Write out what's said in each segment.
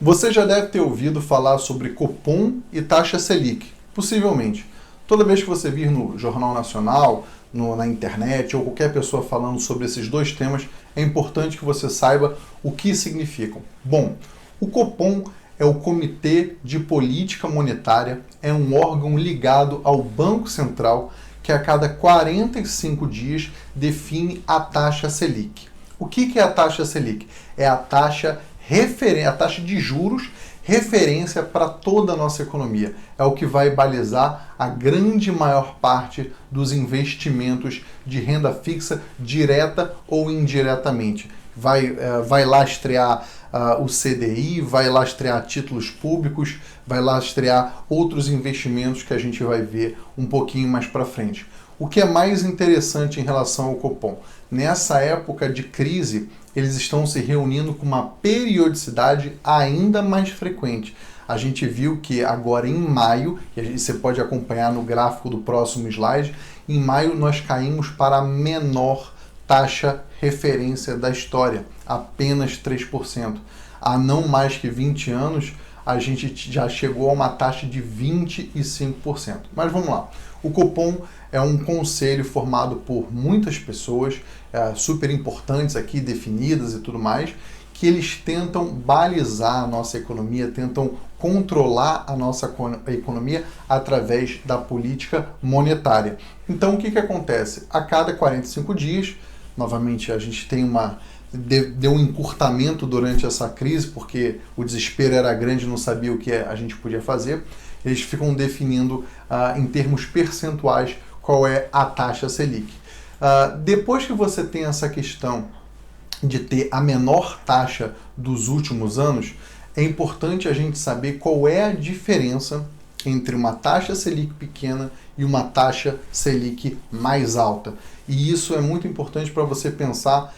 Você já deve ter ouvido falar sobre Copom e taxa Selic, possivelmente. Toda vez que você vir no Jornal Nacional, na internet ou qualquer pessoa falando sobre esses dois temas, é importante que você saiba o que significam. Bom, o Copom é o Comitê de Política Monetária, é um órgão ligado ao Banco Central que a cada 45 dias define a taxa Selic. O que é a taxa Selic? É a taxa de juros referência para toda a nossa economia. É o que vai balizar a grande maior parte dos investimentos de renda fixa, direta ou indiretamente. Vai lastrear o CDI, vai lastrear títulos públicos, vai lastrear outros investimentos que a gente vai ver um pouquinho mais para frente. O que é mais interessante em relação ao Copom? Nessa época de crise, eles estão se reunindo com uma periodicidade ainda mais frequente. A gente viu que agora em maio, e você pode acompanhar no gráfico do próximo slide, em maio nós caímos para a menor taxa referência da história, apenas 3%. Há não mais que 20 anos, a gente já chegou a uma taxa de 25%. Mas vamos lá. O Copom é um conselho formado por muitas pessoas super importantes aqui, definidas e tudo mais, que eles tentam balizar a nossa economia, tentam controlar a nossa economia através da política monetária. Então, o que acontece? A cada 45 dias, novamente, a gente tem deu um encurtamento durante essa crise, porque o desespero era grande, não sabia o que a gente podia fazer. Eles ficam definindo em termos percentuais qual é a taxa Selic. Depois que você tem essa questão de ter a menor taxa dos últimos anos, é importante a gente saber qual é a diferença entre uma taxa Selic pequena e uma taxa Selic mais alta. E isso é muito importante para você pensar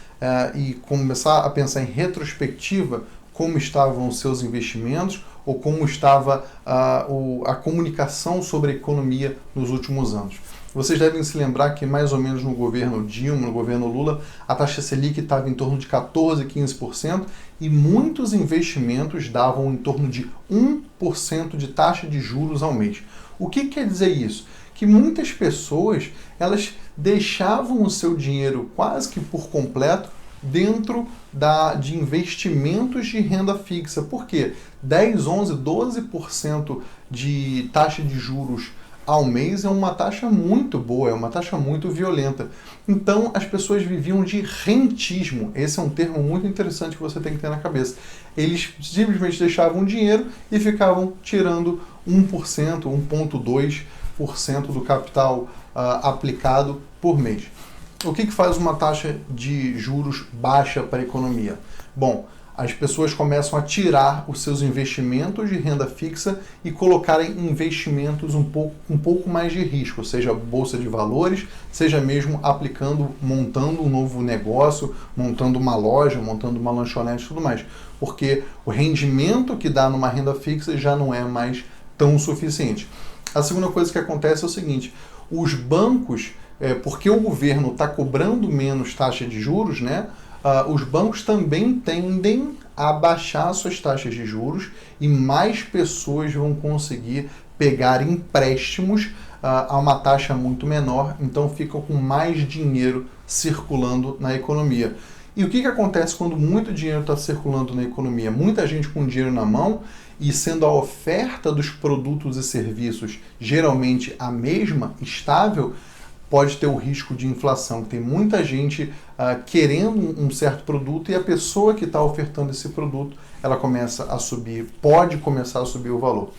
e começar a pensar em retrospectiva como estavam os seus investimentos ou como estava a comunicação sobre a economia nos últimos anos. Vocês devem se lembrar que mais ou menos no governo Dilma, no governo Lula, a taxa Selic estava em torno de 14%, 15% e muitos investimentos davam em torno de 1% de taxa de juros ao mês. O que quer dizer isso? Que muitas pessoas elas deixavam o seu dinheiro quase que por completo dentro de investimentos de renda fixa. Por quê? 10, 11, 12% de taxa de juros ao mês é uma taxa muito boa, é uma taxa muito violenta. Então, as pessoas viviam de rentismo. Esse é um termo muito interessante que você tem que ter na cabeça. Eles simplesmente deixavam dinheiro e ficavam tirando 1%, 1,2% do capital aplicado por mês. O que faz uma taxa de juros baixa para a economia? Bom, as pessoas começam a tirar os seus investimentos de renda fixa e colocarem investimentos um pouco mais de risco, seja bolsa de valores, seja mesmo montando um novo negócio, montando uma loja, montando uma lanchonete e tudo mais. Porque o rendimento que dá numa renda fixa já não é mais tão suficiente. A segunda coisa que acontece é o seguinte, os bancos, porque o governo está cobrando menos taxa de juros, né? Os bancos também tendem a baixar suas taxas de juros e mais pessoas vão conseguir pegar empréstimos a uma taxa muito menor, então ficam com mais dinheiro circulando na economia. E o que acontece quando muito dinheiro está circulando na economia? Muita gente com dinheiro na mão e sendo a oferta dos produtos e serviços geralmente a mesma, estável, pode ter o risco de inflação. Tem muita gente querendo um certo produto e a pessoa que está ofertando esse produto, ela pode começar a subir o valor.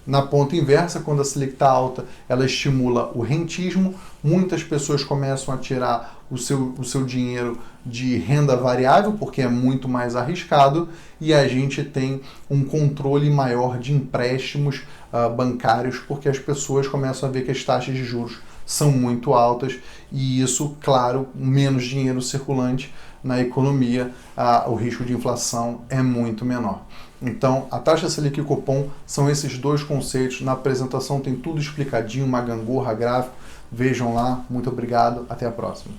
Na ponta inversa, quando a Selic está alta, ela estimula o rentismo, muitas pessoas começam a tirar o seu dinheiro de renda variável, porque é muito mais arriscado, e a gente tem um controle maior de empréstimos bancários, porque as pessoas começam a ver que as taxas de juros são muito altas e isso, claro, menos dinheiro circulante na economia, o risco de inflação é muito menor. Então, a taxa Selic e o Copom são esses dois conceitos. Na apresentação tem tudo explicadinho, uma gangorra gráfica. Vejam lá. Muito obrigado. Até a próxima.